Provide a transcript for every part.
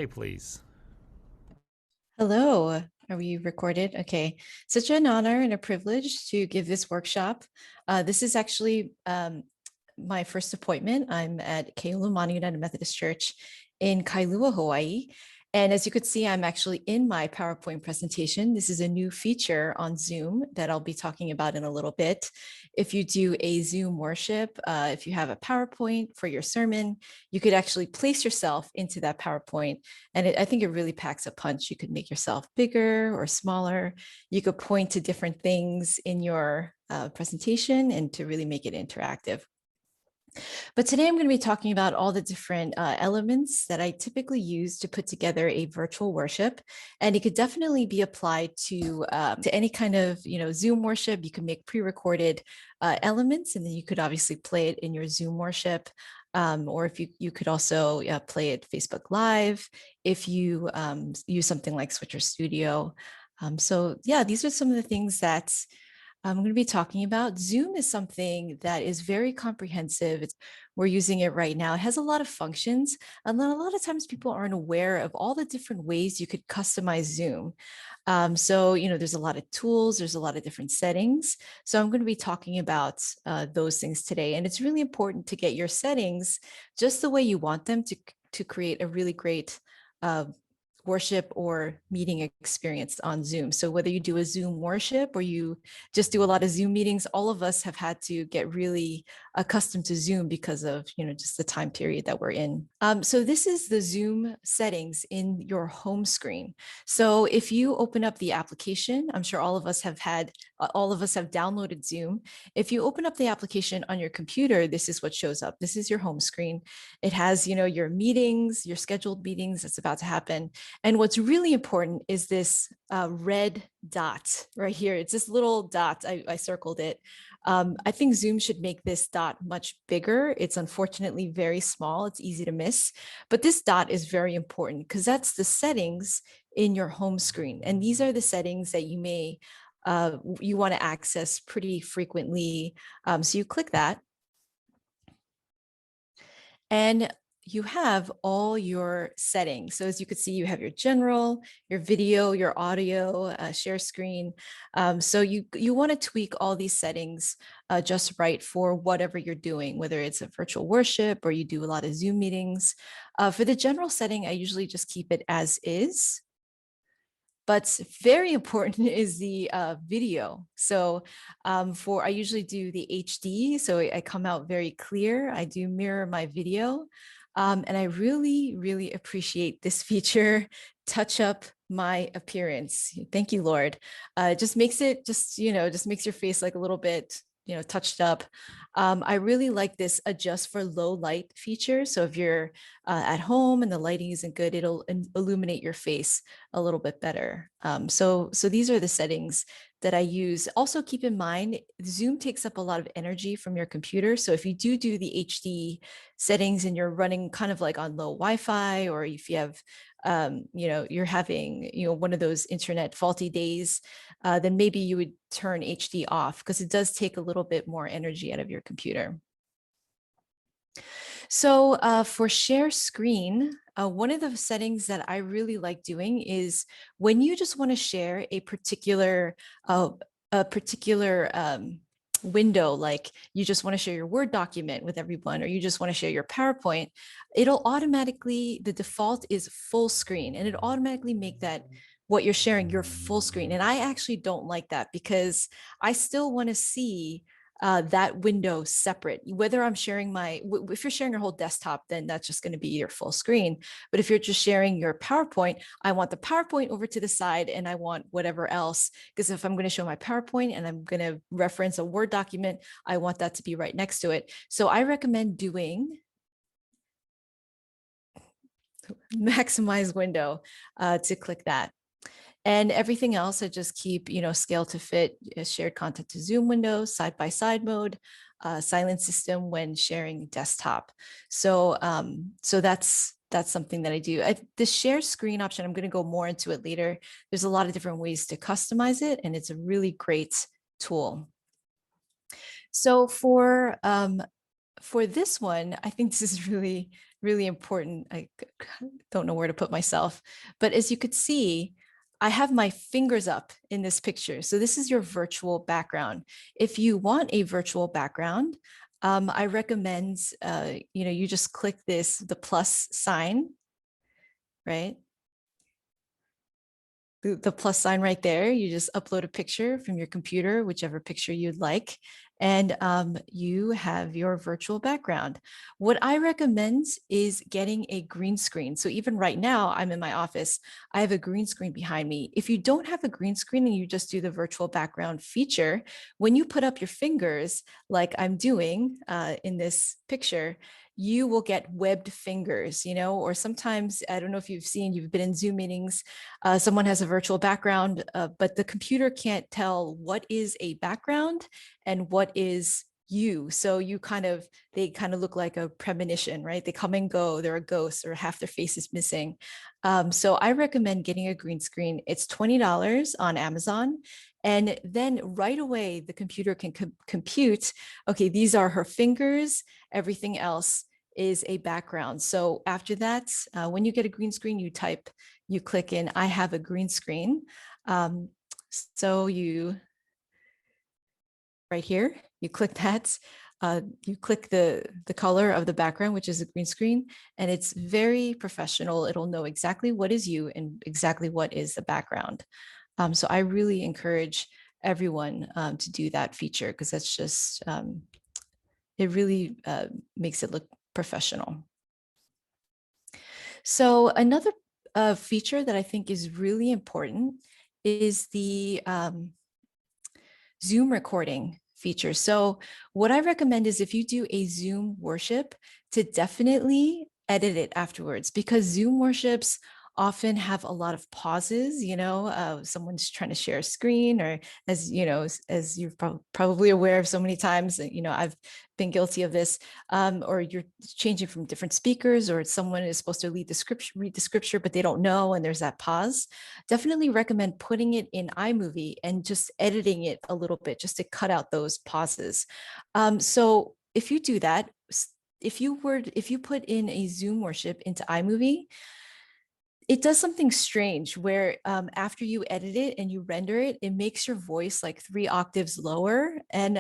Hey, please. Hello, are we recorded? Okay, such an honor and a privilege to give this workshop. This is actually my first appointment. I'm at Keolumani United Methodist Church in Kailua, Hawaii. And as you could see, I'm actually in my PowerPoint presentation. This is a new feature on Zoom that I'll be talking about in a little bit. If you do a Zoom worship, if you have a PowerPoint for your sermon, you could actually place yourself into that PowerPoint. And I think it really packs a punch. You could make yourself bigger or smaller. You could point to different things in your presentation and to really make it interactive. But today I'm going to be talking about all the different elements that I typically use to put together a virtual worship, and it could definitely be applied to any kind of Zoom worship. You can make pre-recorded elements, and then you could obviously play it in your Zoom worship. Or if you could also play it Facebook Live if you use something like Switcher Studio. So yeah, these are some of the things that I'm going to be talking about. Zoom is something that is very comprehensive. We're using it right now. It has a lot of functions, and then a lot of times people aren't aware of all the different ways you could customize Zoom. There's a lot of tools, there's a lot of different settings. So I'm going to be talking about those things today. And it's really important to get your settings just the way you want them to create a really great uh, worship or meeting experience on Zoom. So whether you do a Zoom worship or you just do a lot of Zoom meetings, all of us have had to get really accustomed to Zoom because of, just the time period that we're in. So this is the Zoom settings in your home screen. So if you open up the application, I'm sure all of us have downloaded Zoom. If you open up the application on your computer, this is what shows up. This is your home screen. It has, your meetings, your scheduled meetings that's about to happen. And what's really important is this red dot right here. It's this little dot. I circled it. I think Zoom should make this dot much bigger. It's unfortunately very small. It's easy to miss. But this dot is very important because that's the settings in your home screen. And these are the settings that you want to access pretty frequently. So you click that. And you have all your settings. So as you can see, you have your general, your video, your audio, share screen. So you want to tweak all these settings just right for whatever you're doing, whether it's a virtual worship or you do a lot of Zoom meetings. For the general setting, I usually just keep it as is. But very important is the video. So I usually do the HD, so I come out very clear. I do mirror my video. And I really, really appreciate this feature, touch up my appearance. Thank you, Lord. It just makes it just makes your face like a little bit touched up. I really like this adjust for low light feature. So if you're at home and the lighting isn't good, it'll illuminate your face a little bit better. So these are the settings that I use. Also keep in mind, Zoom takes up a lot of energy from your computer. So if you do the HD settings and you're running kind of like on low Wi-Fi, or if you have you're having one of those internet faulty days, then maybe you would turn HD off because it does take a little bit more energy out of your computer. So for share screen, one of the settings that I really like doing is when you just want to share a particular window, like you just want to share your Word document with everyone, or you just want to share your PowerPoint, the default is full screen, and it automatically make that what you're sharing your full screen. And I actually don't like that because I still want to see that window separate. Whether I'm sharing if you're sharing your whole desktop, then that's just going to be your full screen. But if you're just sharing your PowerPoint, I want the PowerPoint over to the side and I want whatever else. Because if I'm going to show my PowerPoint and I'm going to reference a Word document, I want that to be right next to it. So I recommend doing maximize window to click that. And everything else, I just keep, scale to fit, shared content to Zoom window, side-by-side mode, silent system when sharing desktop. So that's something that I do. The share screen option, I'm going to go more into it later. There's a lot of different ways to customize it, and it's a really great tool. So for this one, I think this is really really important. I don't know where to put myself, but as you could see, I have my fingers up in this picture. So this is your virtual background. If you want a virtual background, I recommend, you just click the plus sign, right? The plus sign right there. You just upload a picture from your computer, whichever picture you'd like, and you have your virtual background. What I recommend is getting a green screen. So even right now, I'm in my office, I have a green screen behind me. If you don't have a green screen and you just do the virtual background feature, when you put up your fingers, like I'm doing in this picture, you will get webbed fingers, or sometimes, I don't know if you've been in Zoom meetings, someone has a virtual background, but the computer can't tell what is a background and what is you. So they kind of look like a premonition, right? They come and go, they're a ghost or half their face is missing. So I recommend getting a green screen. It's $20 on Amazon. And then right away, the computer can compute, okay, these are her fingers, everything else is a background. So after that, when you get a green screen, you click in, I have a green screen. So right here, you click that, you click the color of the background, which is a green screen, and it's very professional. It'll know exactly what is you and exactly what is the background. So I really encourage everyone to do that feature because that's just, it really makes it look professional. So another feature that I think is really important is the Zoom recording feature. So what I recommend is if you do a Zoom worship, to definitely edit it afterwards, because Zoom worships often have a lot of pauses, someone's trying to share a screen, or as you're probably aware of so many times, I've been guilty of this, or you're changing from different speakers, or someone is supposed to read the scripture, but they don't know, and there's that pause. Definitely recommend putting it in iMovie and just editing it a little bit just to cut out those pauses. So if you do that, if you put in a Zoom worship into iMovie, it does something strange where after you edit it and you render it, it makes your voice like 3 octaves lower, and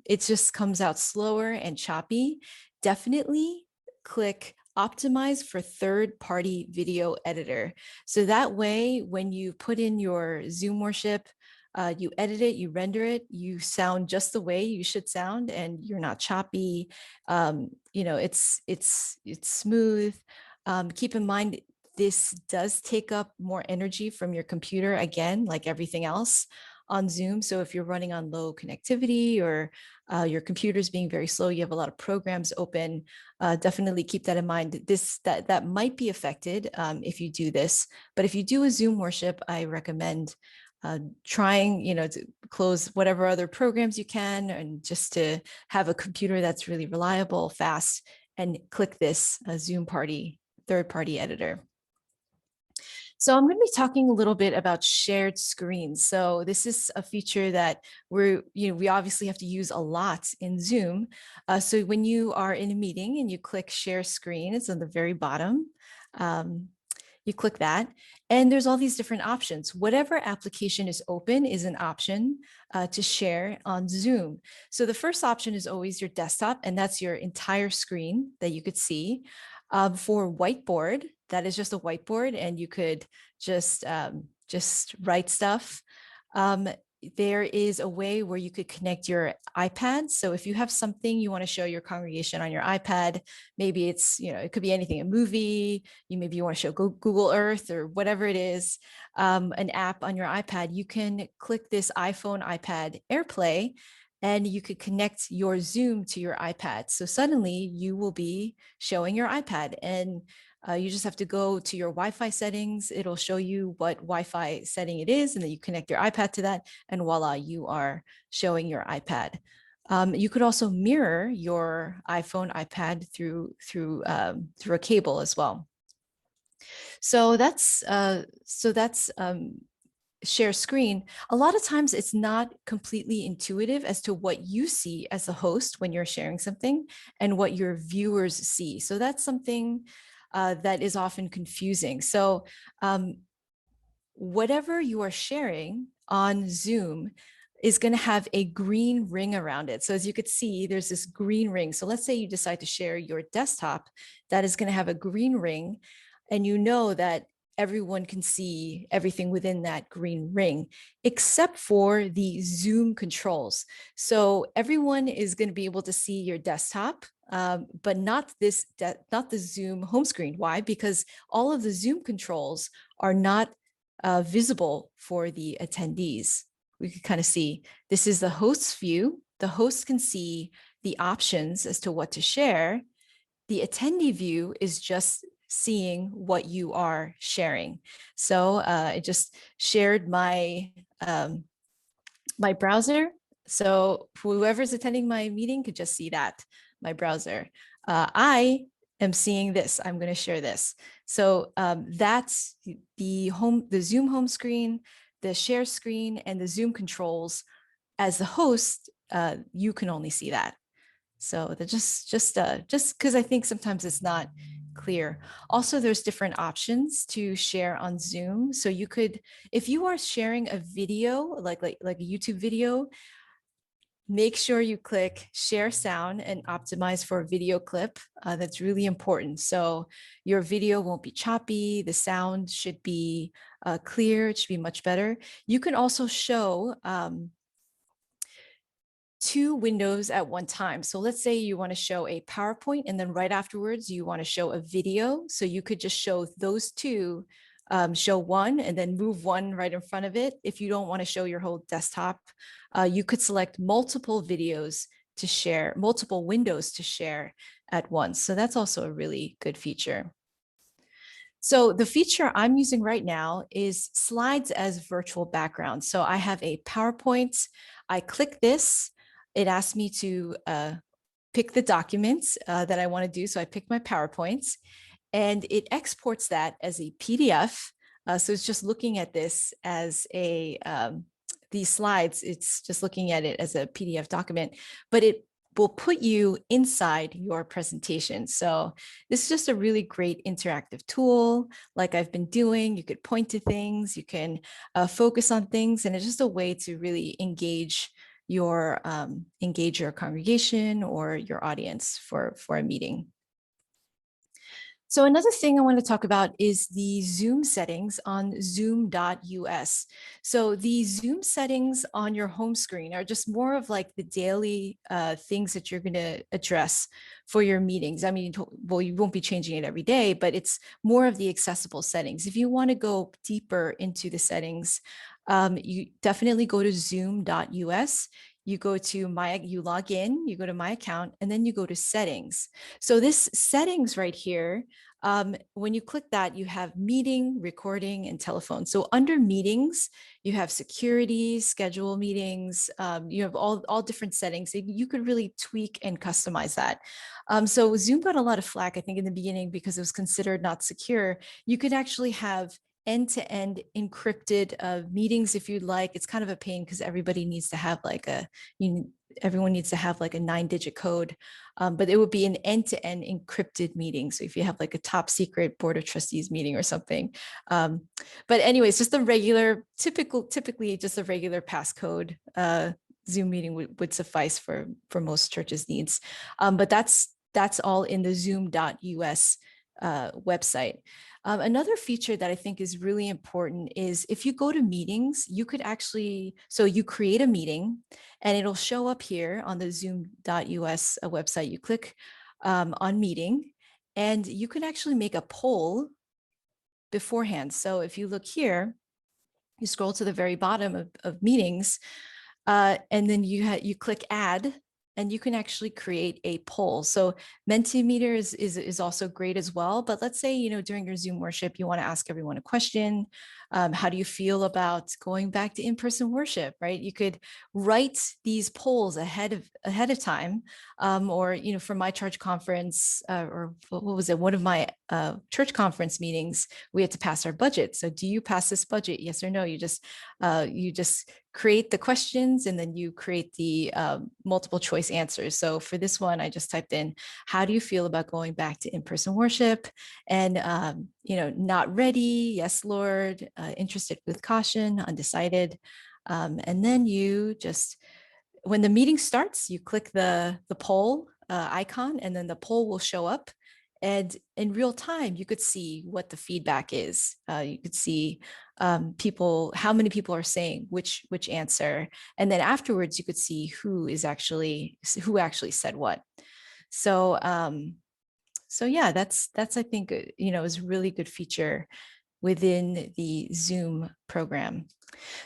it just comes out slower and choppy. Definitely click optimize for third-party video editor. So that way, when you put in your Zoom worship, you edit it, you render it, you sound just the way you should sound, and you're not choppy. It's smooth. Keep in mind, this does take up more energy from your computer, again, like everything else on Zoom. So if you're running on low connectivity, or your computer's being very slow, you have a lot of programs open, definitely keep that in mind. That might be affected if you do this. But if you do a Zoom worship, I recommend trying, to close whatever other programs you can, and just to have a computer that's really reliable, fast, and click this Zoom third-party editor. So I'm going to be talking a little bit about shared screens. So this is a feature that we obviously have to use a lot in Zoom. So when you are in a meeting and you click share screen, it's on the very bottom. You click that, and there's all these different options. Whatever application is open is an option to share on Zoom. So the first option is always your desktop, and that's your entire screen that you could see. For whiteboard, that is just a whiteboard, and you could just write stuff. There is a way where you could connect your iPad. So if you have something you want to show your congregation on your iPad, maybe it's, it could be anything, a movie, maybe you want to show Google Earth or whatever it is, an app on your iPad, you can click this iPhone, iPad AirPlay, and you could connect your Zoom to your iPad. So suddenly you will be showing your iPad, and you just have to go to your Wi-Fi settings. It'll show you what Wi-Fi setting it is, and then you connect your iPad to that, and voila, you are showing your iPad. You could also mirror your iPhone, iPad through a cable as well. So that's share screen, a lot of times it's not completely intuitive as to what you see as the host when you're sharing something and what your viewers see. So that's something that is often confusing. So whatever you are sharing on Zoom is going to have a green ring around it. So as you could see, there's this green ring. So let's say you decide to share your desktop, that is going to have a green ring, and you know that everyone can see everything within that green ring, except for the Zoom controls. So everyone is going to be able to see your desktop, but not not the Zoom home screen. Why? Because all of the Zoom controls are not visible for the attendees. We can kind of see this is the host's view. The host can see the options as to what to share. The attendee view is just seeing what you are sharing. So I just shared my my browser. So whoever's attending my meeting could just see that, my browser. I am seeing this. I'm going to share this. So that's the Zoom home screen, the share screen, and the Zoom controls. As the host, you can only see that. So that just because I think sometimes it's not clear. Also, there's different options to share on Zoom. So you could, if you are sharing a video, like a YouTube video, make sure you click share sound and optimize for a video clip. That's really important. So your video won't be choppy. The sound should be clear. It should be much better. You can also show two windows at one time. So let's say you want to show a PowerPoint and then right afterwards you want to show a video. So you could just show those two, show one and then move one right in front of it. If you don't want to show your whole desktop, you could select multiple videos to share, multiple windows to share at once. So that's also a really good feature. So the feature I'm using right now is slides as virtual background. So I have a PowerPoint. I click this. It asks me to pick the documents that I want to do. So I pick my PowerPoints and it exports that as a PDF. So it's just looking at this as a, these slides, it's just looking at it as a PDF document, but it will put you inside your presentation. So this is just a really great interactive tool. Like I've been doing, you could point to things, you can focus on things, and it's just a way to really engage your congregation or your audience for a meeting. So another thing I want to talk about is the Zoom settings on zoom.us. So the Zoom settings on your home screen are just more of like the daily things that you're going to address for your meetings. I mean, well, you won't be changing it every day, but it's more of the accessible settings. If you want to go deeper into the settings, you definitely go to zoom.us. You go to you log in, you go to my account, and then you go to settings. So this settings right here, when you click that, you have meeting, recording, and telephone. So under meetings, you have security, schedule meetings, you have all different settings. You could really tweak and customize that. So Zoom got a lot of flack, I think, in the beginning because it was considered not secure. You could actually have end-to-end encrypted meetings if you'd like. It's kind of a pain because everybody needs to have like everyone needs to have like a 9-digit code, but it would be an end-to-end encrypted meeting. So if you have like a top secret board of trustees meeting or something, but anyways, just the regular, typically just a regular passcode Zoom meeting would suffice for most churches' needs. But that's all in the zoom.us website. Another feature that I think is really important is if you go to meetings, you could actually, so you create a meeting and it'll show up here on the zoom.us website. You click on meeting and you can actually make a poll beforehand. So if you look here, you scroll to the very bottom of meetings and then you click add. and you can actually create a poll. So Mentimeter is also great as well. But let's say, during your Zoom worship, you want to ask everyone a question. How do you feel about going back to in-person worship, right? You could write these polls ahead of time. Or, for my church conference, or what was it? One of my church conference meetings, we had to pass our budget. So do you pass this budget? Yes or no? You just create the questions, and then you create the multiple choice answers. So for this one, I just typed in, how do you feel about going back to in-person worship? And, not ready, yes, Lord, interested with caution, undecided. And then you just, when the meeting starts, you click the poll icon, and then the poll will show up. And in real time, you could see what the feedback is. You could see how many people are saying which answer, and then afterwards, you could see who actually said what. So yeah, that's I think is a really good feature within the Zoom program.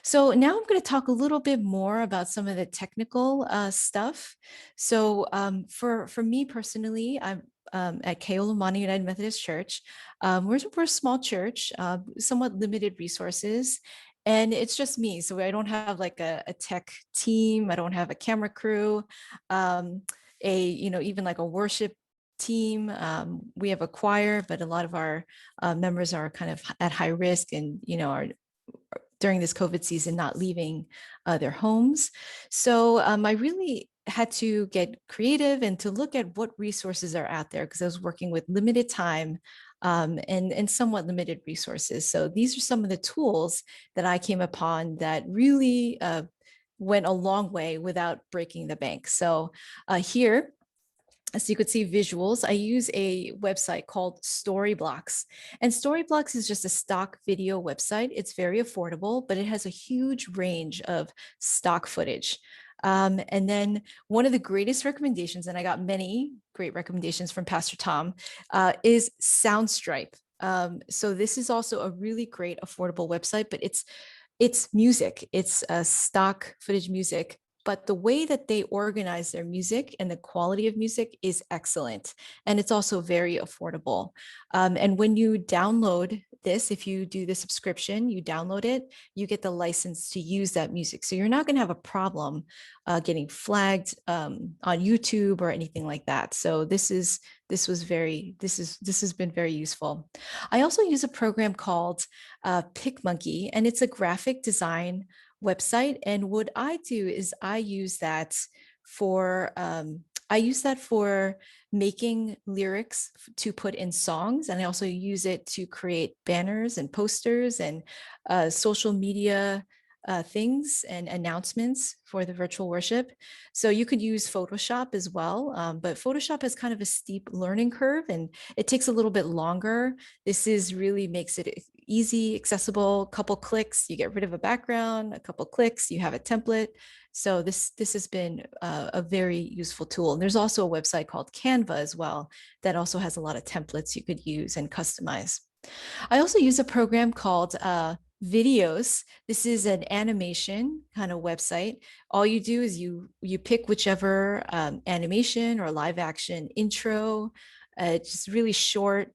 So now I'm going to talk a little bit more about some of the technical stuff. So for me personally, I'm at Keolomani United Methodist Church. We're a small church, somewhat limited resources, and it's just me. So I don't have like a tech team. I don't have a camera crew, even like a worship team. We have a choir, but a lot of our members are kind of at high risk, and are during this COVID season not leaving their homes. So I really had to get creative and to look at what resources are out there, because I was working with limited time and somewhat limited resources. So these are some of the tools that I came upon that really went a long way without breaking the bank. So here, so you could see visuals. I use a website called Storyblocks, and Storyblocks is just a stock video website. It's very affordable, but it has a huge range of stock footage. And then one of the greatest recommendations, and I got many great recommendations from Pastor Tom, is Soundstripe. So this is also a really great affordable website, but it's music. It's stock footage music, but the way that they organize their music and the quality of music is excellent. And it's also very affordable. And when you download this, if you do the subscription, you download it, you get the license to use that music. So you're not going to have a problem getting flagged on YouTube or anything like that. So this has been very useful. I also use a program called Picmonkey, and it's a graphic design website. And what I do is I use that for making lyrics to put in songs, and I also use it to create banners and posters and social media things and announcements for the virtual worship. So you could use Photoshop as well, but Photoshop has kind of a steep learning curve, and it takes a little bit longer. This really makes it easy, accessible. Couple clicks, you get rid of a background. A couple clicks, you have a template. So this has been a very useful tool. And there's also a website called Canva as well that also has a lot of templates you could use and customize. I also use a program called Videos. This is an animation kind of website. All you do is you pick whichever animation or live action intro, just really short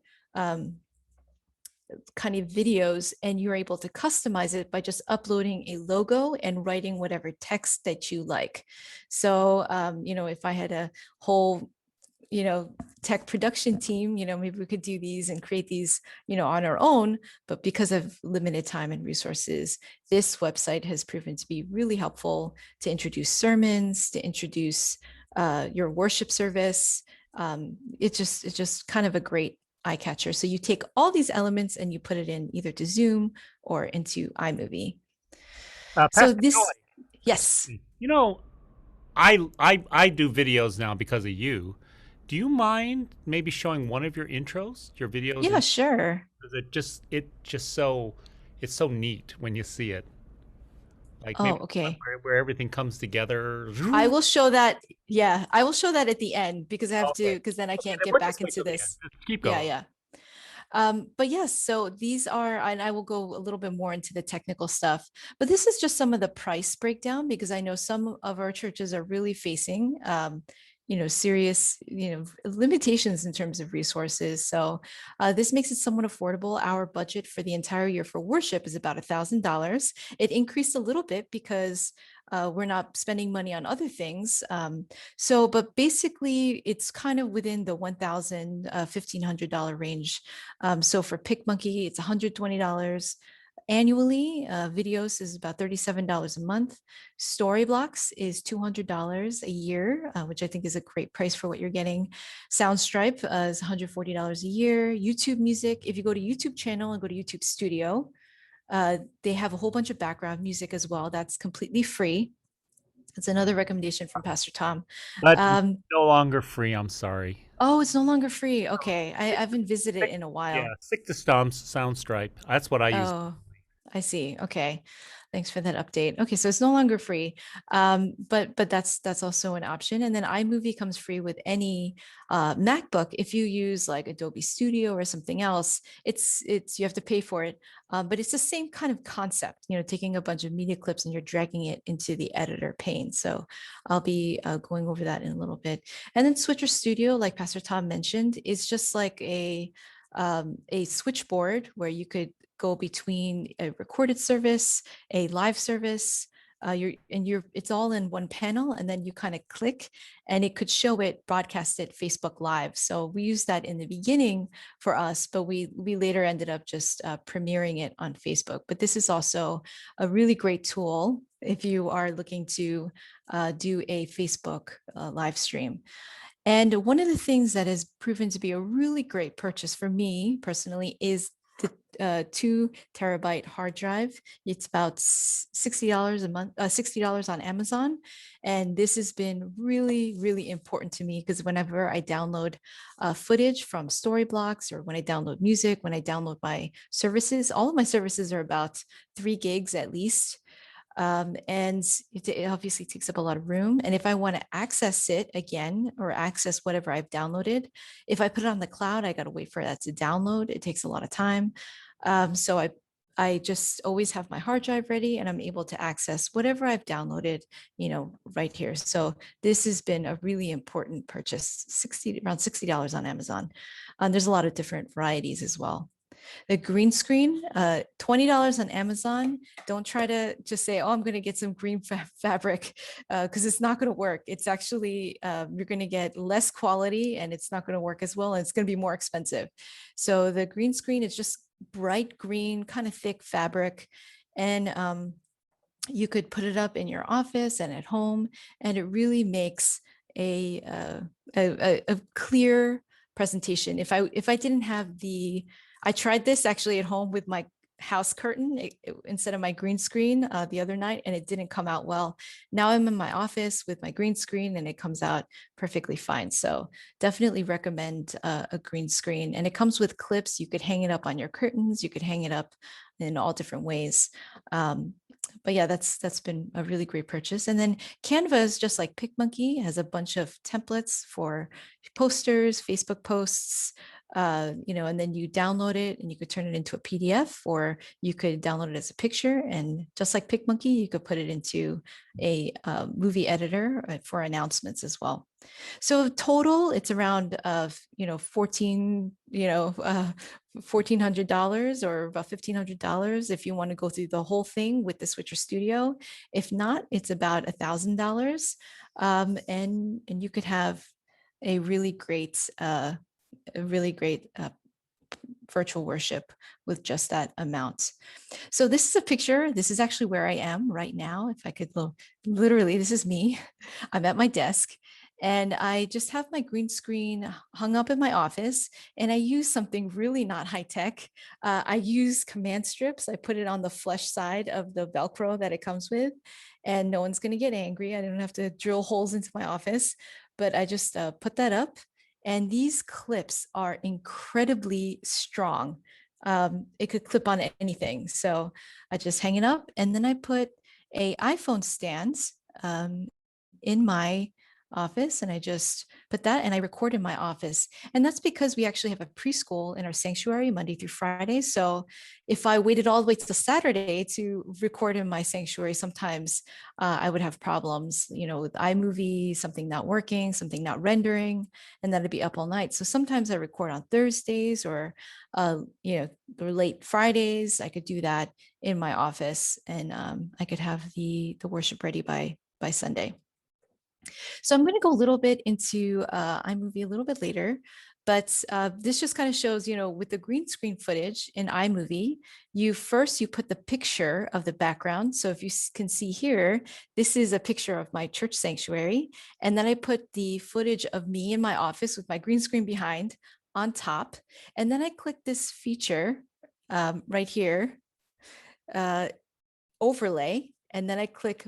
kind of videos, and you're able to customize it by just uploading a logo and writing whatever text that you like. So, if I had a whole, tech production team, maybe we could do these and create these, on our own, but because of limited time and resources, this website has proven to be really helpful to introduce sermons, to introduce your worship service. It's just kind of a great eye catcher. So you take all these elements and you put it in either to Zoom or into Imovie. So Pastor this, Joy, yes. I do videos now because of you. Do you mind maybe showing one of your intros, your videos? Yeah, And sure. it's so neat when you see it. Like Oh, maybe one okay. where everything comes together. I will show that. Yeah, I will show that at the end, because I have to, Okay. because then I Okay, can't then get we'll back just wait into till the end. this. Just keep Yeah, going. yeah. But yes, so these are, and I will go a little bit more into the technical stuff, but this is just some of the price breakdown because I know some of our churches are really facing, serious, limitations in terms of resources. So this makes it somewhat affordable. Our budget for the entire year for worship is about $1,000. It increased a little bit because we're not spending money on other things. But basically, it's kind of within the $1,000, $1,500 range. So for Picmonkey, it's $120 annually. Videos is about $37 a month. Storyblocks is $200 a year, which I think is a great price for what you're getting. Soundstripe is $140 a year. YouTube music, if you go to YouTube channel and go to YouTube Studio, they have a whole bunch of background music as well. That's completely free. That's another recommendation from Pastor Tom. But Um, no longer free. I'm sorry. oh, it's no longer free. Okay, I Stick, haven't visited stick, in a yeah, while. stick to Soundstripe. That's what I use. Oh, I see. Okay. Thanks for that update. Okay, so it's no longer free, but that's also an option. And then iMovie comes free with any MacBook. If you use like Adobe Studio or something else, it's you have to pay for it, but it's the same kind of concept. Taking a bunch of media clips and you're dragging it into the editor pane. So I'll be going over that in a little bit. And then Switcher Studio, like Pastor Tom mentioned, is just like a switchboard where you could go between a recorded service, a live service. It's all in one panel, and then you kind of click, and it could show it broadcast it Facebook Live. So we used that in the beginning for us, but we later ended up just premiering it on Facebook. But this is also a really great tool if you are looking to do a Facebook live stream. And one of the things that has proven to be a really great purchase for me personally is the 2 terabyte hard drive. It's about $60 a month, $60 on Amazon. And this has been really, really important to me because whenever I download footage from Storyblocks or when I download music, when I download my services, all of my services are about 3 gigs at least. And it obviously takes up a lot of room. And if I want to access it again or access whatever I've downloaded, if I put it on the cloud, I got to wait for that to download. It takes a lot of time. So I just always have my hard drive ready and I'm able to access whatever I've downloaded, right here. So this has been a really important purchase, around $60 on Amazon. There's a lot of different varieties as well. The green screen, $20 on Amazon. Don't try to just say, oh, I'm going to get some green fabric because it's not going to work. It's actually, you're going to get less quality and it's not going to work as well. And it's going to be more expensive. So the green screen is just bright green, kind of thick fabric. And you could put it up in your office and at home. And it really makes a clear presentation. If I didn't have I tried this actually at home with my house curtain instead of my green screen the other night, and it didn't come out well. Now I'm in my office with my green screen and it comes out perfectly fine. So definitely recommend a green screen. And it comes with clips. You could hang it up on your curtains. You could hang it up in all different ways. But yeah, that's been a really great purchase. And then Canva is just like Picmonkey, has a bunch of templates for posters, Facebook posts, and then you download it and you could turn it into a PDF or you could download it as a picture. And just like Picmonkey, you could put it into a movie editor for announcements as well. So total, it's around $1,400 or about $1,500 if you want to go through the whole thing with the Switcher Studio. If not, it's about $1,000, and you could have a really great virtual worship with just that amount. So this is a picture. This is actually where I am right now. If I could literally, this is me. I'm at my desk and I just have my green screen hung up in my office and I use something really not high tech. I use command strips. I put it on the flush side of the Velcro that it comes with and no one's going to get angry. I don't have to drill holes into my office, but I just put that up. And these clips are incredibly strong. It could clip on anything. So I just hang it up and then I put a iPhone stand in my office, and I just put that, and I record in my office. And that's because we actually have a preschool in our sanctuary Monday through Friday. So if I waited all the way to Saturday to record in my sanctuary, sometimes I would have problems, with iMovie, something not working, something not rendering, and that'd be up all night. So sometimes I record on Thursdays or, or late Fridays. I could do that in my office, and I could have the worship ready by Sunday. So I'm going to go a little bit into iMovie a little bit later, but this just kind of shows, with the green screen footage in iMovie, you put the picture of the background. So if you can see here, this is a picture of my church sanctuary. And then I put the footage of me in my office with my green screen behind on top. And then I click this feature right here, overlay, and then I click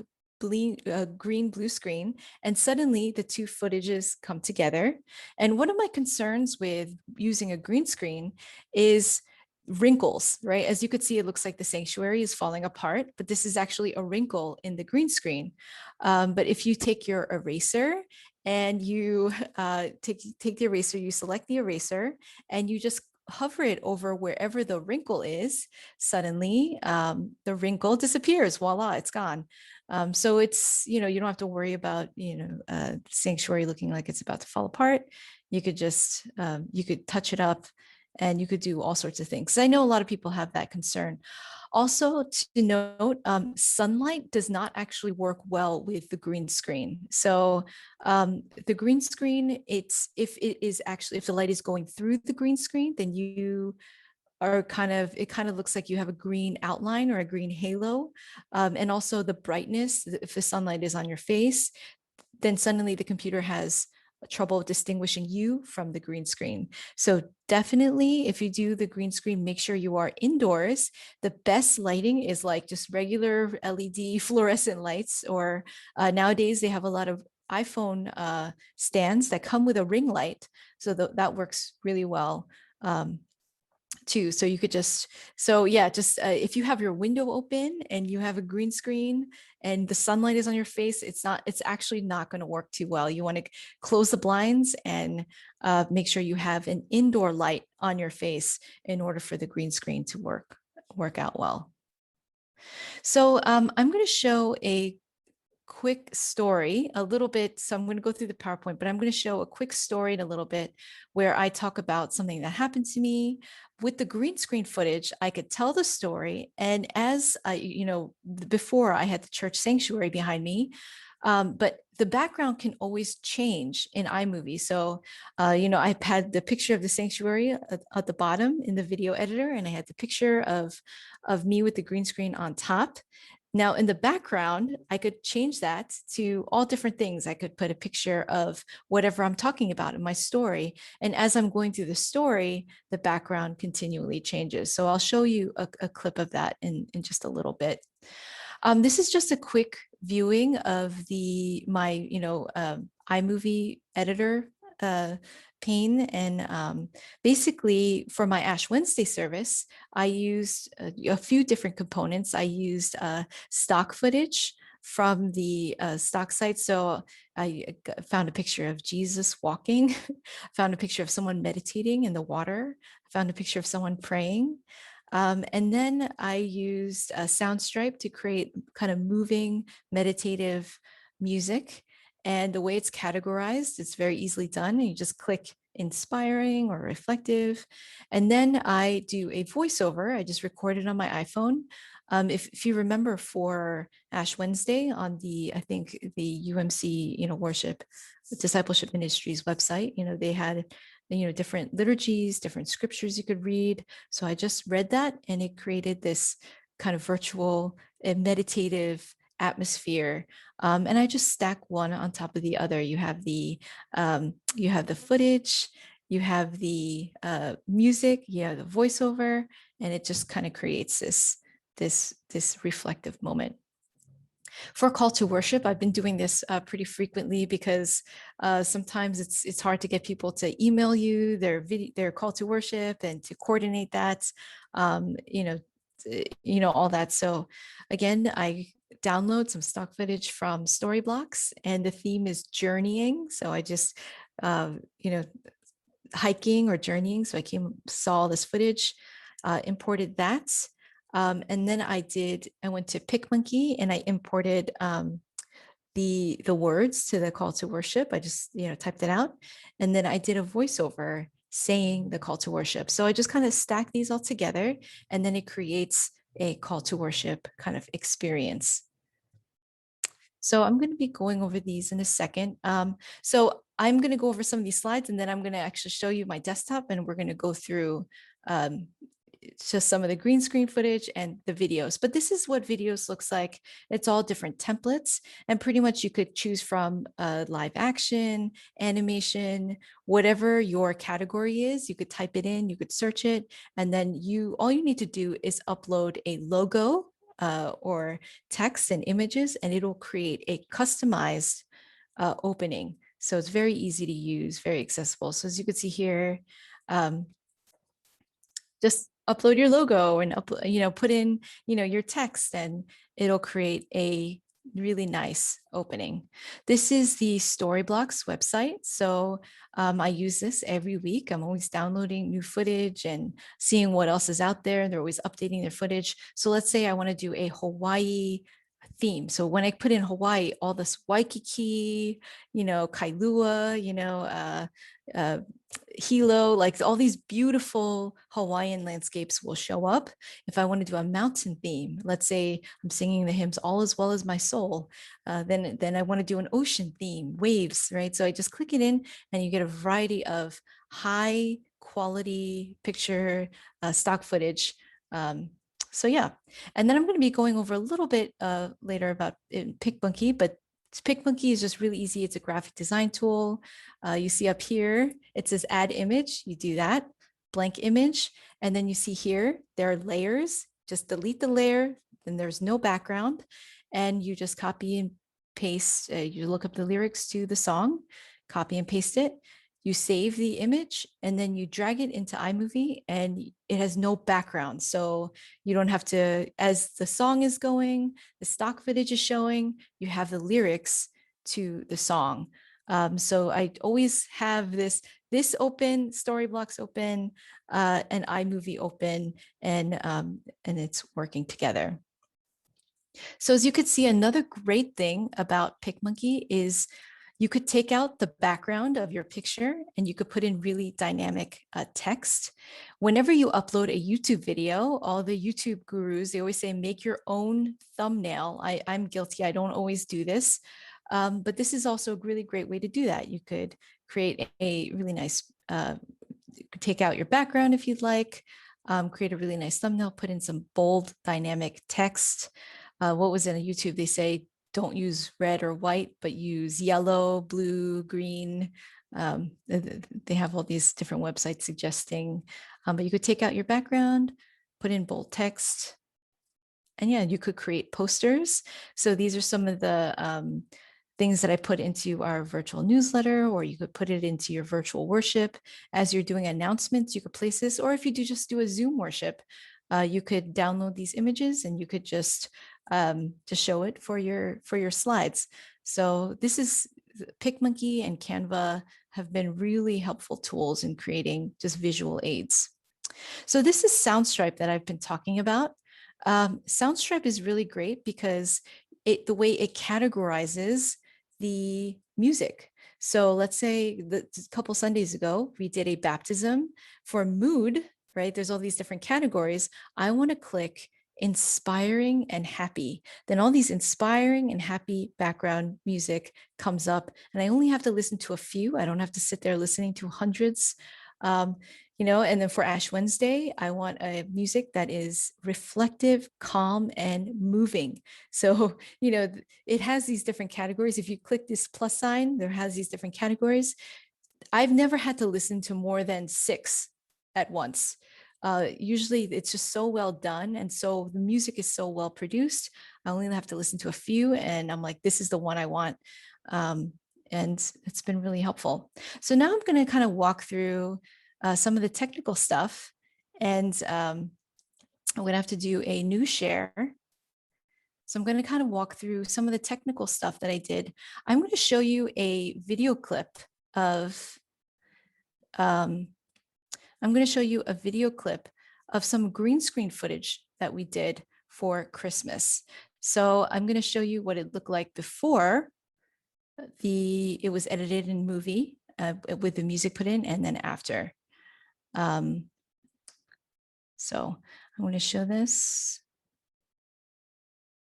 green blue screen, and suddenly the two footages come together. And one of my concerns with using a green screen is wrinkles, right? As you could see, it looks like the sanctuary is falling apart, but this is actually a wrinkle in the green screen. But if you take your eraser and you take the eraser, you select the eraser, and you just hover it over wherever the wrinkle is, suddenly the wrinkle disappears. Voila, it's gone. So it's, you don't have to worry about, sanctuary looking like it's about to fall apart. You could just, you could touch it up, and you could do all sorts of things. I know a lot of people have that concern. Also to note, sunlight does not actually work well with the green screen. So the green screen, if the light is going through the green screen, then you are it kind of looks like you have a green outline or a green halo. And also the brightness, if the sunlight is on your face, then suddenly the computer has trouble distinguishing you from the green screen. So definitely, if you do the green screen, make sure you are indoors. The best lighting is like just regular LED fluorescent lights, or nowadays they have a lot of iPhone stands that come with a ring light. So that works really well. Too. So you could just if you have your window open and you have a green screen and the sunlight is on your face, it's actually not going to work too well. You want to close the blinds and make sure you have an indoor light on your face in order for the green screen to work out well. So I'm going to show a quick story a little bit. So I'm going to go through the PowerPoint, but I'm going to show a quick story in a little bit where I talk about something that happened to me. With the green screen footage, I could tell the story. And as before I had the church sanctuary behind me, but the background can always change in iMovie. So, I had the picture of the sanctuary at the bottom in the video editor, and I had the picture of me with the green screen on top. Now in the background, I could change that to all different things. I could put a picture of whatever I'm talking about in my story. And as I'm going through the story, the background continually changes. So I'll show you a clip of that in just a little bit. This is just a quick viewing of my iMovie editor pane. And basically for my Ash Wednesday service, I used a few different components. I used stock footage from the stock site. So I found a picture of Jesus walking, found a picture of someone meditating in the water, found a picture of someone praying. And then I used Soundstripe to create kind of moving, meditative music. And the way it's categorized, it's very easily done. You just click inspiring or reflective. And then I do a voiceover. I just record it on my iPhone. If you remember, for Ash Wednesday on I think the UMC, worship discipleship ministries website, they had different liturgies, different scriptures you could read. So I just read that, and it created this kind of virtual meditative atmosphere. And I just stack one on top of the other. You have the footage, you have the music, you have the voiceover, and it just kind of creates this reflective moment. For call to worship, I've been doing this pretty frequently because sometimes it's hard to get people to email you their call to worship and to coordinate that, all that. So again, I download some stock footage from Storyblocks, and the theme is journeying. So I just, you know, hiking or journeying. So I saw this footage, imported that. And then I went to Picmonkey and I imported the words to the call to worship. I just, typed it out. And then I did a voiceover saying the call to worship. So I just kind of stack these all together, and then it creates a call to worship kind of experience. So I'm going to be going over these in a second. So I'm going to go over some of these slides, and then I'm going to actually show you my desktop, and we're going to go through just some of the green screen footage and the videos. But this is what videos looks like. It's all different templates, and pretty much you could choose from live action, animation, whatever your category is. You could type it in, you could search it, and then all you need to do is upload a logo or text and images, and it'll create a customized opening. So it's very easy to use, very accessible. So as you can see here, just upload your logo and put in your text, and it'll create a really nice opening. This is the Storyblocks website. So I use this every week. I'm always downloading new footage and seeing what else is out there. They're always updating their footage. So let's say I want to do a Hawaii theme. So when I put in Hawaii, all this Waikiki, Kailua, Hilo, like all these beautiful Hawaiian landscapes will show up. If I want to do a mountain theme, let's say I'm singing the hymns All As Well As My Soul, then I want to do an ocean theme, waves, right? So I just click it in, and you get a variety of high quality picture stock footage. So yeah, and then I'm going to be going over a little bit later about Picmonkey, but Picmonkey is just really easy. It's a graphic design tool. You see up here, it says add image. You do that, blank image. And then you see here, there are layers. Just delete the layer. Then there's no background. And you just copy and paste. You look up the lyrics to the song, copy and paste it. You save the image, and then you drag it into Imovie, and it has no background. So you don't have to, as the song is going, the stock footage is showing, you have the lyrics to the song. So I always have this open, Storyblocks open, and iMovie open, and it's working together. So as you could see, another great thing about Picmonkey is you could take out the background of your picture, and you could put in really dynamic text. Whenever you upload a YouTube video, all the YouTube gurus, they always say, make your own thumbnail. I'm guilty. I don't always do this. But this is also a really great way to do that. You could create a really nice, take out your background if you'd like, create a really nice thumbnail, put in some bold dynamic text. What was in a YouTube? They say, don't use red or white, but use yellow, blue, green. They have all these different websites suggesting, but you could take out your background, put in bold text, and yeah, you could create posters. So these are some of the things that I put into our virtual newsletter, or you could put it into your virtual worship. As you're doing announcements, you could place this, or if you just do a Zoom worship, you could download these images, and you could just show it for your slides. So this is Picmonkey and Canva have been really helpful tools in creating just visual aids. So this is Soundstripe that I've been talking about. Soundstripe is really great because the way it categorizes the music. So let's say a couple Sundays ago, we did a baptism for mood, right? There's all these different categories. I want to click inspiring and happy. Then all these inspiring and happy background music comes up, and I only have to listen to a few. I don't have to sit there listening to hundreds. And then for Ash Wednesday, I want a music that is reflective, calm, and moving. So, it has these different categories. If you click this plus sign, there has these different categories. I've never had to listen to more than 6 at once. Usually it's just so well done. And so the music is so well produced. I only have to listen to a few, and I'm like, this is the one I want. And it's been really helpful. So now I'm going to kind of walk through some of the technical stuff, and I'm going to have to do a new share. So I'm going to kind of walk through some of the technical stuff that I did. I'm going to show you a video clip of, I'm going to show you a video clip of some green screen footage that we did for Christmas. So I'm going to show you what it looked like before it was edited in Movie with the music put in, and then after. So I'm going to show this.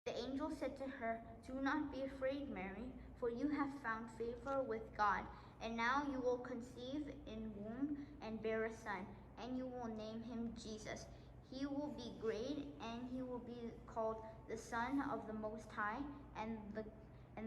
The angel said to her, "Do not be afraid, Mary, for you have found favor with God. And now you will conceive in womb and bear a son, and you will name him Jesus. He will be great, and he will be called the Son of the Most High, and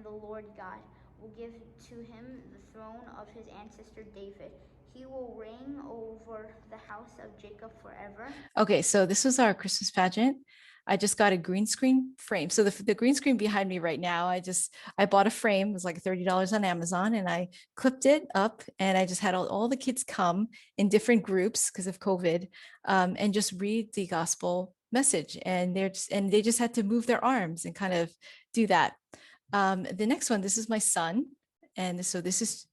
the Lord God will give to him the throne of his ancestor David. He will reign over the house of Jacob forever." Okay, so this was our Christmas pageant. I just got a green screen frame. So the green screen behind me right now, I bought a frame. It was like $30 on Amazon, and I clipped it up, and I just had all the kids come in different groups because of COVID, and just read the gospel message. And they just had to move their arms and kind of do that. The next one, this is my son. And so this is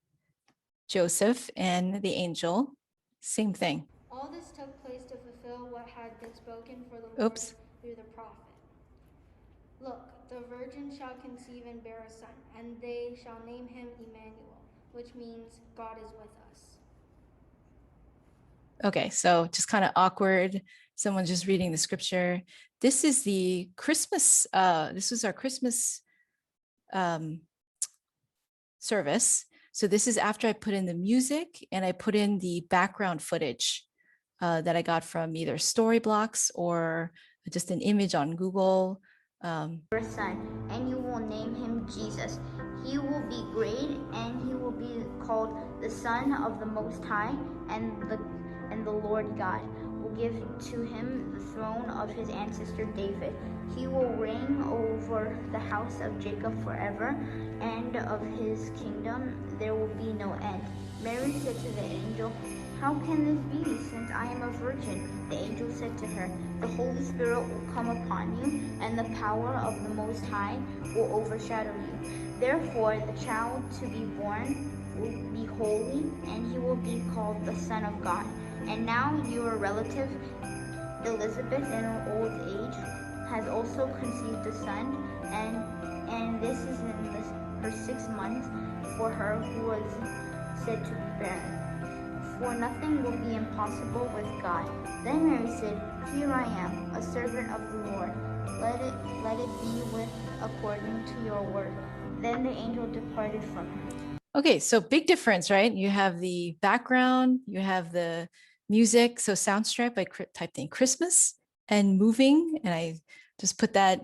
Joseph and the angel, same thing. All this took place to fulfill what had been spoken for the Lord through the prophet. Look, the virgin shall conceive and bear a son, and they shall name him Emmanuel, which means God is with us. Okay, so just kind of awkward. Someone just reading the scripture. This is the Christmas, this was our Christmas service. So this is after I put in the music and I put in the background footage that I got from either Storyblocks or just an image on Google. Your son, and you will name him Jesus. He will be great, and he will be called the Son of the Most High, and the Lord God will give to him the throne of his ancestor David. He will reign over the house of Jacob forever, and of his kingdom there will be no end. Mary said to the angel, "How can this be, since I am a virgin?" The angel said to her, "The Holy Spirit will come upon you, and the power of the Most High will overshadow you. Therefore, the child to be born will be holy, and he will be called the Son of God. And now your relative Elizabeth, in her old age, has also conceived a son, and this is in her 6th month for her who was said to be barren. For nothing will be impossible with God." Then Mary said, "Here I am, a servant of the Lord. Let it be according to your word." Then the angel departed from her. Okay, so big difference, right? You have the background, you have the music. So Soundstripe, I typed in Christmas and moving, and I just put that,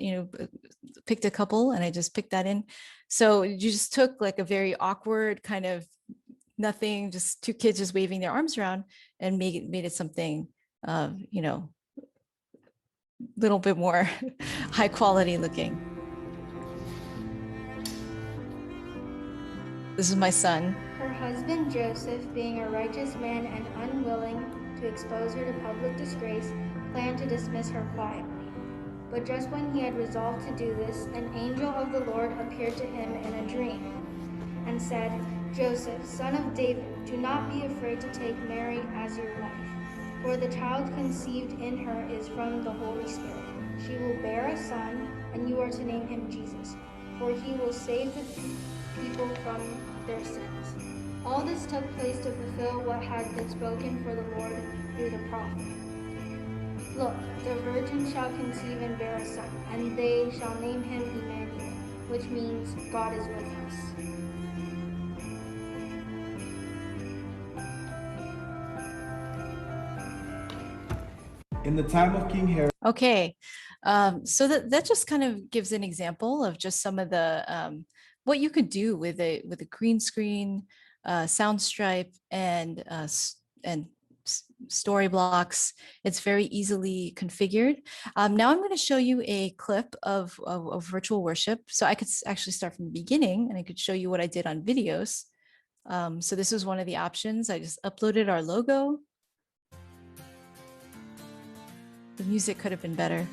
picked a couple, and I just picked that in. So you just took like a very awkward kind of nothing, just two kids just waving their arms around, and made it something, little bit more high quality looking. This is my son. Her husband Joseph, being a righteous man and unwilling to expose her to public disgrace, planned to dismiss her quietly. But just when he had resolved to do this, an angel of the Lord appeared to him in a dream and said, "Joseph, son of David, do not be afraid to take Mary as your wife, for the child conceived in her is from the Holy Spirit. She will bear a son, and you are to name him Jesus, for he will save the people from their sins." All this took place to fulfill what had been spoken for the Lord through the prophet. "Look, the virgin shall conceive and bear a son, and they shall name him Emmanuel," which means God is with us. In the time of King Herod. Okay, so that just kind of gives an example of just some of the what you could do with a green screen, Soundstripe, and Storyblocks. It's very easily configured. Now I'm going to show you a clip of virtual worship. So I could actually start from the beginning, and I could show you what I did on videos. So this was one of the options. I just uploaded our logo. The music could have been better.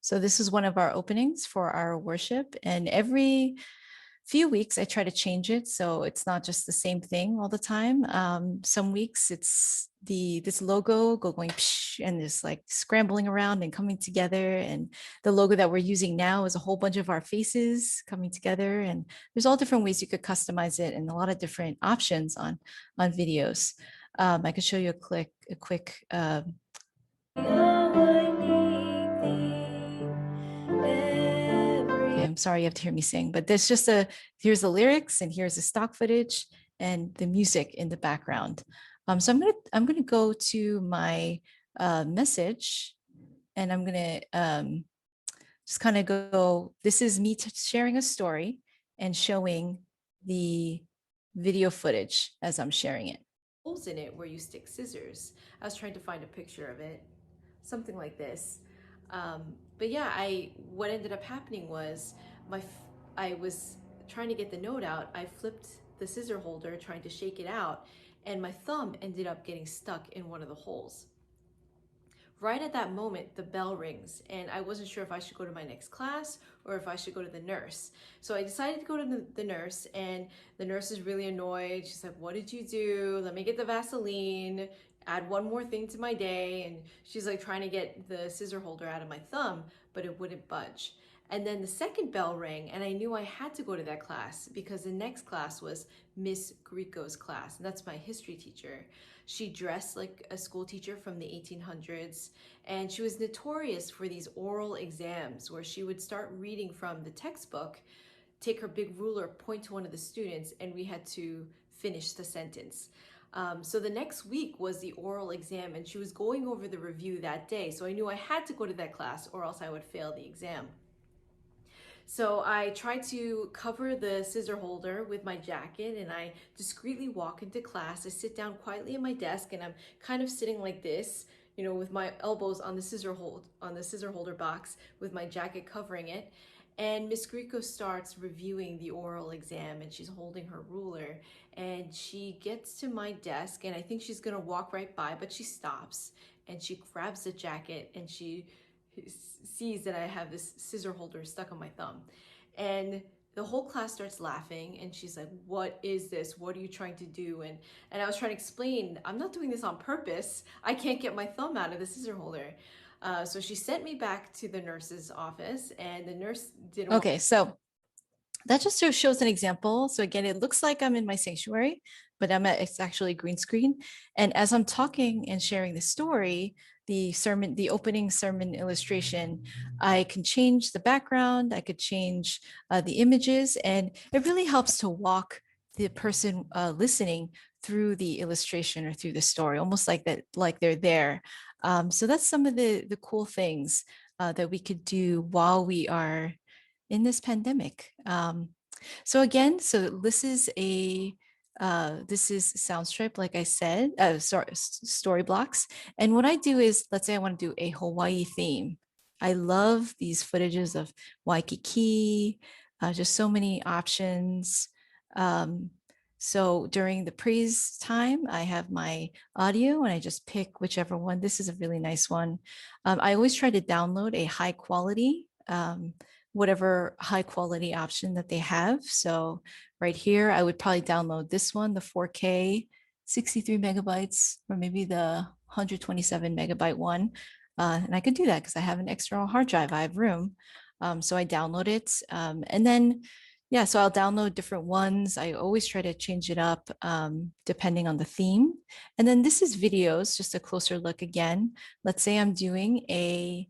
So this is one of our openings for our worship, and every few weeks I try to change it so it's not just the same thing all the time. Some weeks it's this logo going psh, and just like scrambling around and coming together, and the logo that we're using now is a whole bunch of our faces coming together, and there's all different ways you could customize it and a lot of different options on videos. I could show you a quick I'm sorry you have to hear me sing, but there's just here's the lyrics and here's the stock footage and the music in the background. So I'm gonna go to my message, and I'm gonna just kind of go, this is me sharing a story and showing the video footage as I'm sharing it. Holes in it where you stick scissors. I was trying to find a picture of it, something like this. But yeah, what ended up happening was I was trying to get the note out. I flipped the scissor holder trying to shake it out, and my thumb ended up getting stuck in one of the holes. Right at that moment, the bell rings, and I wasn't sure if I should go to my next class or if I should go to the nurse. So I decided to go to the nurse, and the nurse is really annoyed. She's like, "What did you do? Let me get the Vaseline, add one more thing to my day." And she's like trying to get the scissor holder out of my thumb, but it wouldn't budge. And then the second bell rang, and I knew I had to go to that class because the next class was Miss Grieco's class, and that's my history teacher. She dressed like a school teacher from the 1800s, and she was notorious for these oral exams where she would start reading from the textbook, take her big ruler, point to one of the students, and we had to finish the sentence. So the next week was the oral exam, and she was going over the review that day. So I knew I had to go to that class or else I would fail the exam. So I try to cover the scissor holder with my jacket, and I discreetly walk into class. I sit down quietly at my desk, and I'm kind of sitting like this, you know, with my elbows on the scissor holder box with my jacket covering it. And Miss Grieco starts reviewing the oral exam, and she's holding her ruler, and she gets to my desk, and I think she's gonna walk right by, but she stops and she grabs the jacket, and she sees that I have this scissor holder stuck on my thumb. And the whole class starts laughing, and she's like, "What is this? What are you trying to do?" And I was trying to explain, I'm not doing this on purpose. I can't get my thumb out of the scissor holder. So she sent me back to the nurse's office, and the nurse didn't. Okay, so that just shows an example. So again, it looks like I'm in my sanctuary, but it's actually a green screen. And as I'm talking and sharing the story, the opening sermon illustration, I can change the background, I could change the images, and it really helps to walk the person listening through the illustration or through the story, almost like that, like they're there. So that's some of the cool things that we could do while we are in this pandemic. So again, this is Soundstripe, like I said, Storyblocks. And what I do is, let's say I want to do a Hawaii theme. I love these footages of Waikiki, just so many options. So during the praise time, I have my audio and I just pick whichever one. This is a really nice one. I always try to download a high quality, whatever high quality option that they have. So right here, I would probably download this one, the 4K, 63 megabytes, or maybe the 127 megabyte one. And I could do that because I have an external hard drive, I have room. So I download it. And then, yeah, so I'll download different ones. I always try to change it up depending on the theme. And then this is videos, just a closer look again. Let's say I'm doing a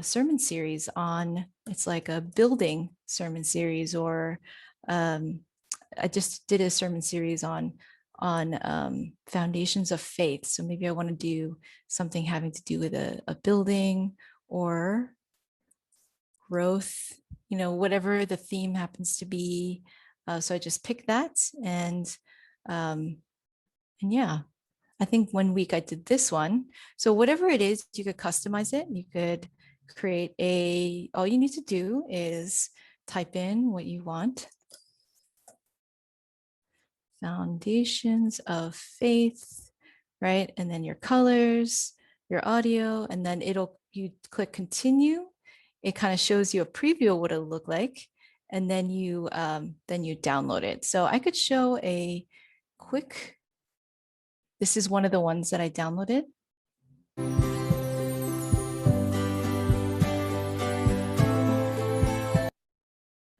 sermon series on, it's like a building sermon series, or I just did a sermon series on foundations of faith. So maybe I want to do something having to do with a building or growth, you know, whatever the theme happens to be. So I just pick that, and yeah, I think one week I did this one. So whatever it is, you could customize it. You could create all you need to do is type in what you want. Foundations of faith, right? And then your colors, your audio, and then you click continue, it kind of shows you a preview of what it'll look like, and then you download it. So I could show a quick, this is one of the ones that I downloaded.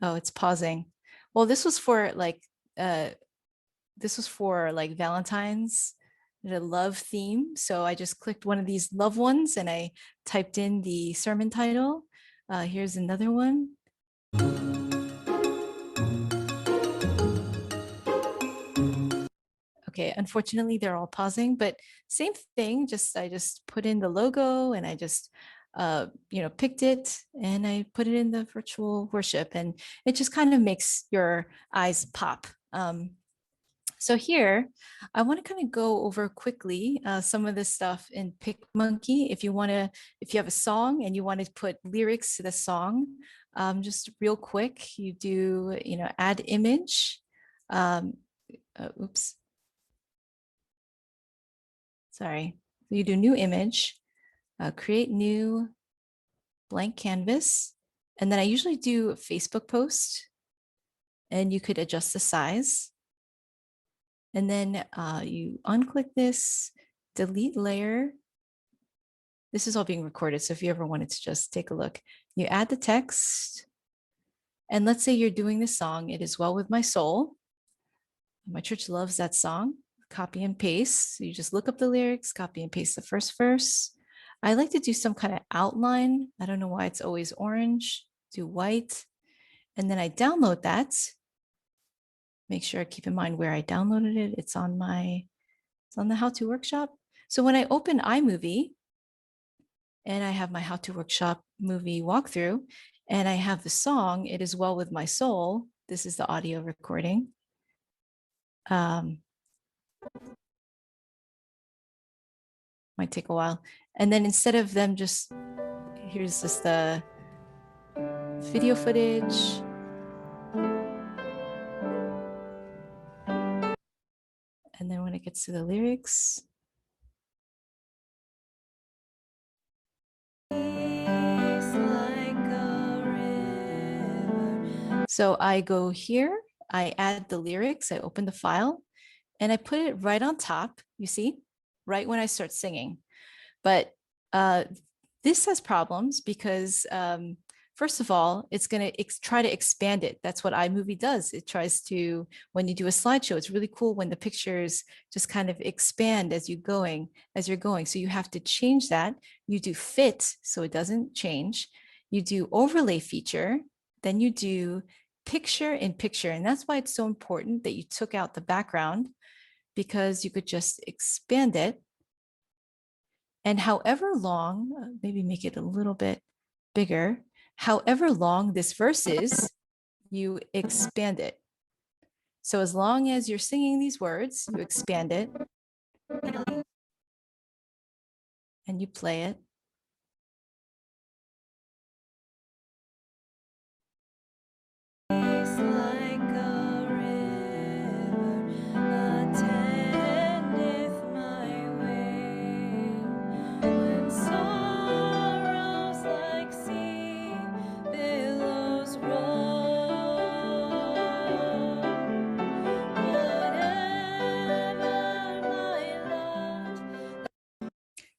Oh, it's pausing. Well, this was for like Valentine's, the love theme. So I just clicked one of these love ones and I typed in the sermon title. Here's another one. Okay, unfortunately they're all pausing, but same thing, I just put in the logo and I just picked it and I put it in the virtual worship, and it just kind of makes your eyes pop. So here, I want to kind of go over quickly some of this stuff in Picmonkey. If you have a song and you want to put lyrics to the song, just real quick, you do, add image. Oops. Sorry. You do new image, create new blank canvas, and then I usually do a Facebook post, and you could adjust the size. And then you unclick this, delete layer. This is all being recorded, so if you ever wanted to just take a look, you add the text. And let's say you're doing this song, "It Is Well With My Soul." My church loves that song. Copy and paste. So you just look up the lyrics, copy and paste the first verse. I like to do some kind of outline. I don't know why it's always orange. Do white. And then I download that. Make sure I keep in mind where I downloaded it. It's on the how-to workshop. So when I open iMovie and I have my how-to workshop movie walkthrough, and I have the song, "It Is Well With My Soul." This is the audio recording. Might take a while. And then instead of them here's just the video footage. And then when it gets to the lyrics. So I go here, I add the lyrics, I open the file, and I put it right on top, you see, right when I start singing. But this has problems because first of all, it's going to try to expand it. That's what iMovie does. It tries to, when you do a slideshow, it's really cool when the pictures just kind of expand as you're going. So you have to change that. You do fit so it doesn't change. You do overlay feature, then you do picture in picture. And that's why it's so important that you took out the background, because you could just expand it. And however long, maybe make it a little bit bigger, however long this verse is, you expand it. So as long as you're singing these words, you expand it and you play it.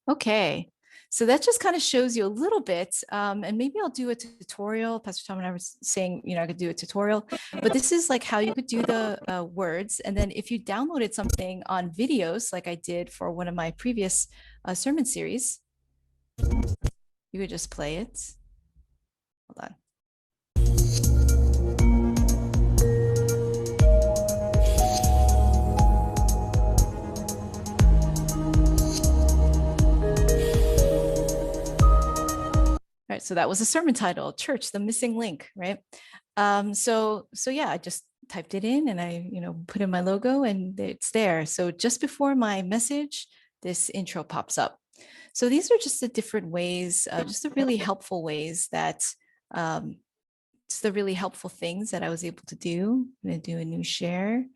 Okay, so that just kind of shows you a little bit, and maybe I'll do a tutorial. Pastor Tom and I were saying, I could do a tutorial, but this is like how you could do the words. And then if you downloaded something on videos, like I did for one of my previous sermon series, you could just play it. Hold on. All right, so that was a sermon title, "Church, the Missing Link," right? So yeah, I just typed it in and I, put in my logo and it's there. So just before my message, this intro pops up. So these are just the different ways, just the really helpful ways that, it's the really helpful things that I was able to do. I'm going to do a new share.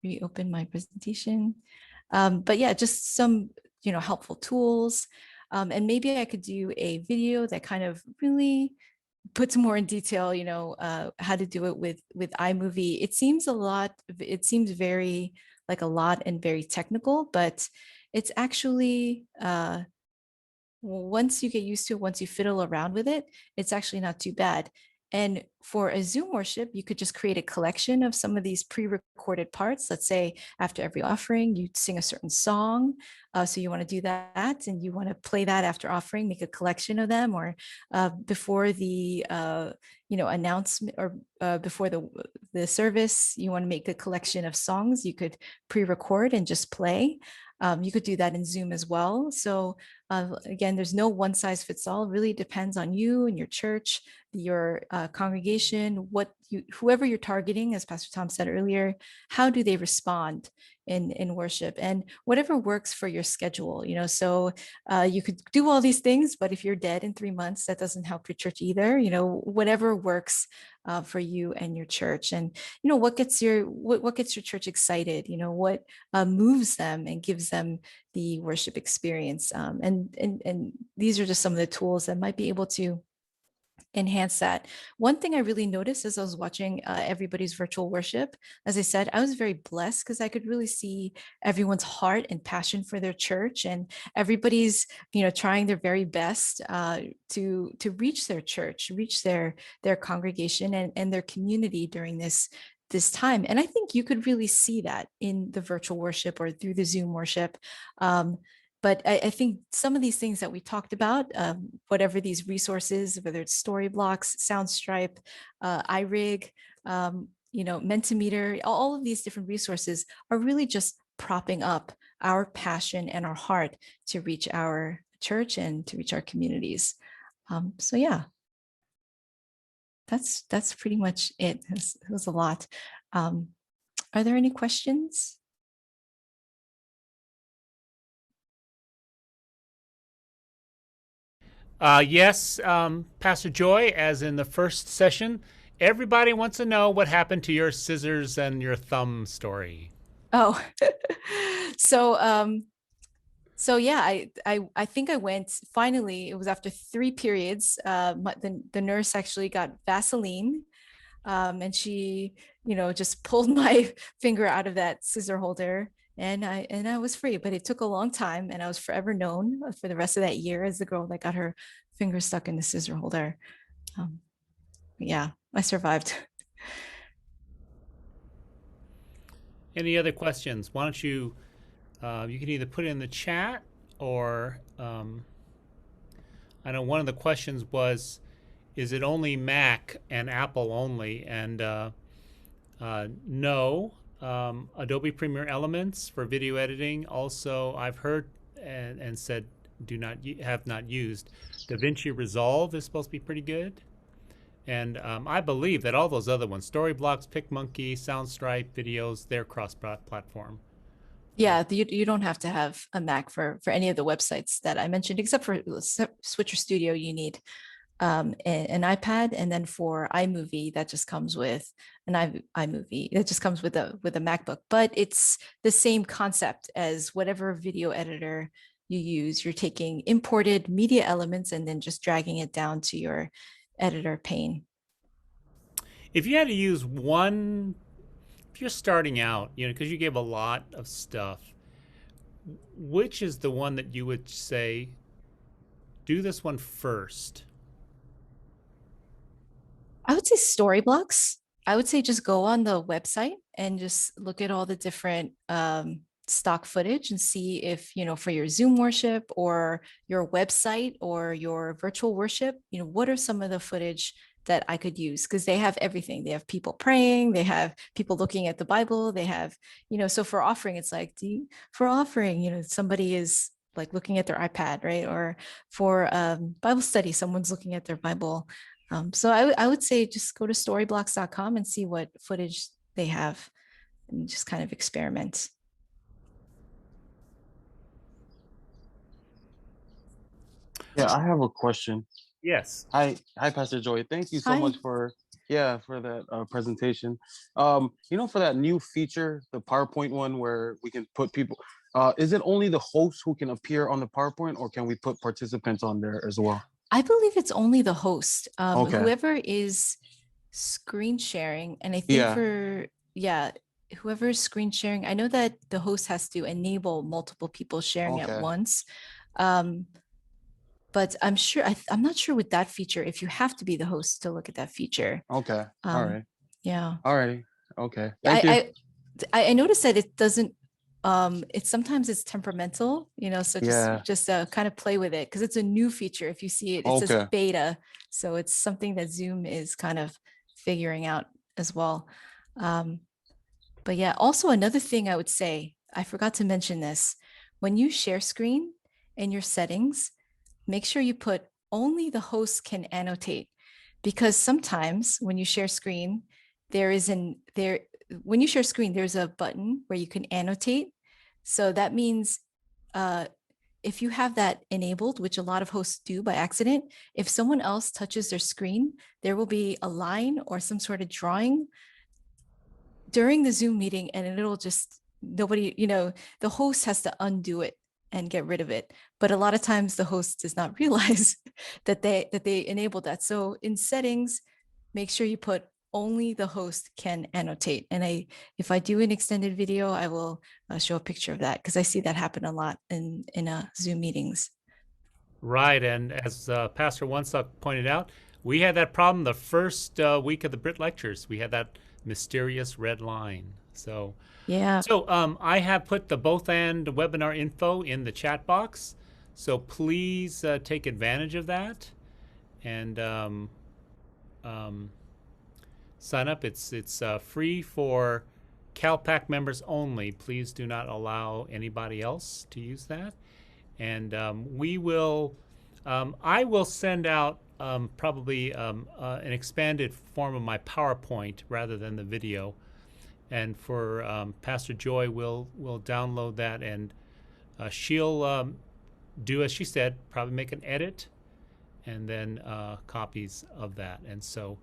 Reopen my presentation. But yeah, just some helpful tools. And maybe I could do a video that kind of really puts more in detail, how to do it with iMovie. It seems very like a lot and very technical, but it's actually once you get used to it, once you fiddle around with it, it's actually not too bad. And for a Zoom worship, you could just create a collection of some of these pre-recorded parts. Let's say after every offering, you sing a certain song. So you want to do that, and you want to play that after offering, make a collection of them, or before the announcement, or before the service, you want to make a collection of songs. You could pre-record and just play. You could do that in Zoom as well. So again, there's no one size fits all. It really depends on you and your church, your congregation, whoever you're targeting, as Pastor Tom said earlier, how do they respond in worship, and whatever works for your schedule. So you could do all these things, but if you're dead in 3 months, that doesn't help your church either. Whatever works for you and your church, and what gets your church excited. What moves them and gives them the worship experience. And these are just some of the tools that might be able to enhance that. One thing I really noticed as I was watching everybody's virtual worship, as I said, I was very blessed because I could really see everyone's heart and passion for their church, and everybody's trying their very best to reach their church, reach their congregation and their community during this time. And I think you could really see that in the virtual worship or through the Zoom worship. But I think some of these things that we talked about, whatever these resources, whether it's Storyblocks, Soundstripe, iRig, Mentimeter, all of these different resources are really just propping up our passion and our heart to reach our church and to reach our communities. So yeah, that's pretty much it. It was a lot. Are there any questions? Yes, Pastor Joy, as in the first session, everybody wants to know what happened to your scissors and your thumb story. Oh, so yeah, I think I went, finally, it was after 3 periods. The nurse actually got Vaseline, and she, just pulled my finger out of that scissor holder, and I was free. But it took a long time, and I was forever known for the rest of that year as the girl that got her finger stuck in the scissor holder. Yeah, I survived. Any other questions? Why don't you can either put it in the chat, or I know one of the questions was, is it only Mac and Apple only? And no, Adobe Premiere Elements for video editing. Also, I've heard and said have not used. DaVinci Resolve is supposed to be pretty good. And I believe that all those other ones, Storyblocks, Picmonkey, Soundstripe, videos, they're cross-platform. Yeah, you don't have to have a Mac for any of the websites that I mentioned, except for Switcher Studio. You need an iPad, and then for iMovie, that just comes with an iMovie. It just comes with a MacBook. But it's the same concept as whatever video editor you use. You're taking imported media elements and then just dragging it down to your editor pane. If you had to use one, if you're starting out, because you gave a lot of stuff, which is the one that you would say, do this one first? I would say Storyblocks. I would say just go on the website and just look at all the different stock footage and see if, for your Zoom worship or your website or your virtual worship, what are some of the footage that I could use? Because they have everything. They have people praying, they have people looking at the Bible, they have, so for offering, it's like, for offering, somebody is like looking at their iPad, right? Or for Bible study, someone's looking at their Bible. So I would say just go to storyblocks.com and see what footage they have and just kind of experiment. Yeah, I have a question. Yes. Hi, Pastor Joy. Thank you so much for Yeah, for that presentation. For that new feature, the PowerPoint one where we can put people, is it only the host who can appear on the PowerPoint, or can we put participants on there as well? I believe it's only the host, Okay. whoever is screen sharing. And I think Yeah. yeah, whoever's screen sharing, I know that the host has to enable multiple people sharing at Okay. once. But I'm not sure with that feature if you have to be the host to look at that feature. Okay. All right. Yeah. All righty. Okay. Thank you. I noticed that it doesn't, sometimes it's temperamental, so Yeah. just kind of play with it because it's a new feature. If you see it, it says Okay. beta. So it's something that Zoom is kind of figuring out as well. But yeah, also another thing I would say, I forgot to mention this. When you share screen in your settings, make sure you put only the host can annotate, because sometimes when you share screen, there's a button where you can annotate. So that means if you have that enabled, which a lot of hosts do by accident, if someone else touches their screen, there will be a line or some sort of drawing during the Zoom meeting, and it'll just the host has to undo it and get rid of it. But a lot of times the host does not realize that they enabled that. So in settings, make sure you put only the host can annotate. And if I do an extended video, I will show a picture of that, because I see that happen a lot in Zoom meetings. Right, and as Pastor Onestock pointed out, we had that problem the first week of the Brit Lectures. We had that mysterious red line. So Yeah. I have put the both and webinar info in the chat box. So please take advantage of that and sign up. It's free for CalPAC members only. Please do not allow anybody else to use that. And I will send out probably an expanded form of my PowerPoint rather than the video. And for Pastor Joy, we'll download that, and she'll do as she said, probably make an edit, and then copies of that. And so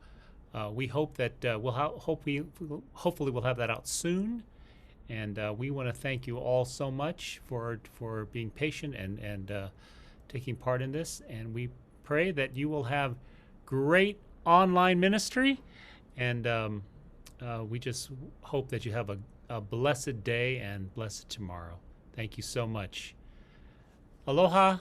we hope that hopefully we'll have that out soon. And we want to thank you all so much for being patient and taking part in this. And we pray that you will have great online ministry. And we just hope that you have a blessed day and blessed tomorrow. Thank you so much. Aloha.